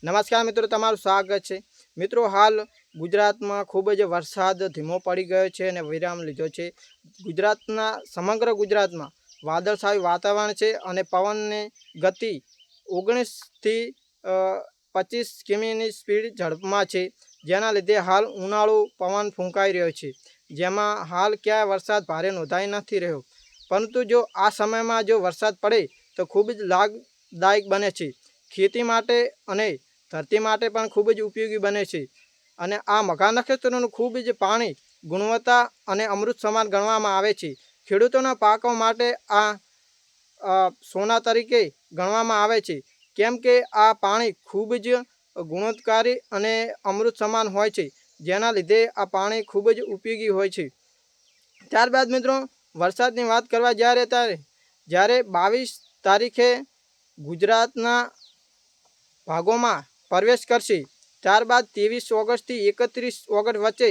નમસ્કાર મિત્રો, તમારું સ્વાગત છે। મિત્રો, હાલ ગુજરાતમાં ખૂબ જ વરસાદ ધીમો પડી ગયો છે અને વિરામ લીધો છે। ગુજરાતના સમગ્ર ગુજરાતમાં વાદળછાયું વાતાવરણ છે અને પવનની ગતિ 19 થી 25 કિમીની સ્પીડ ઝડપમાં છે, જેના લીધે હાલ ઉનાળુ પવન ફૂંકાઈ રહ્યો છે, જેમાં હાલ ક્યાંય વરસાદ ભારે નોંધાઈ નથી રહ્યો, પરંતુ જો આ સમયમાં જો વરસાદ પડે તો ખૂબ જ લાભદાયક બને છે, ખેતી માટે અને ધરતી માટે પણ ખૂબ જ ઉપયોગી બને છે। અને આ મઘા નક્ષત્રનું ખૂબ જ પાણી ગુણવત્તા અને અમૃત સમાન ગણવામાં આવે છે। ખેડૂતોના પાકો માટે આ સોના તરીકે ગણવામાં આવે છે, કેમ કે આ પાણી ખૂબ જ ગુણવત્તાકારી અને અમૃત સમાન હોય છે, જેના લીધે આ પાણી ખૂબ જ ઉપયોગી હોય છે। ત્યારબાદ મિત્રો, વરસાદની વાત કરવા જ્યારે 22 તારીખે ગુજરાતના ભાગોમાં પ્રવેશ કરશે, ત્યારબાદ 23 ઓગસ્ટથી 31 ઓગસ્ટ વચ્ચે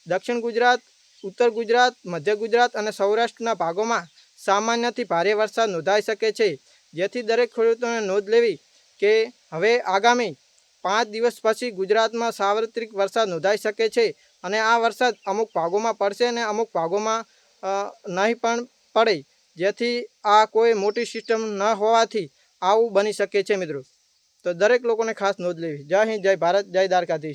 દક્ષિણ ગુજરાત, ઉત્તર ગુજરાત, મધ્ય ગુજરાત અને સૌરાષ્ટ્રના ભાગોમાં સામાન્યથી ભારે વરસાદ નોંધાઈ શકે છે, જેથી દરેક ખેડૂતોને નોંધ લેવી કે હવે આગામી 5 દિવસ પછી ગુજરાતમાં સાર્વત્રિક વરસાદ નોંધાઈ શકે છે અને આ વરસાદ અમુક ભાગોમાં પડશે અને અમુક ભાગોમાં નહીં પણ પડે, જેથી આ કોઈ મોટી સિસ્ટમ ન હોવાથી આવું બની શકે છે મિત્રો। તો દરેક લોકોને ખાસ નોંધ લેવી। જય હિન્દ, જય ભારત, જય દ્વારકાધીશ।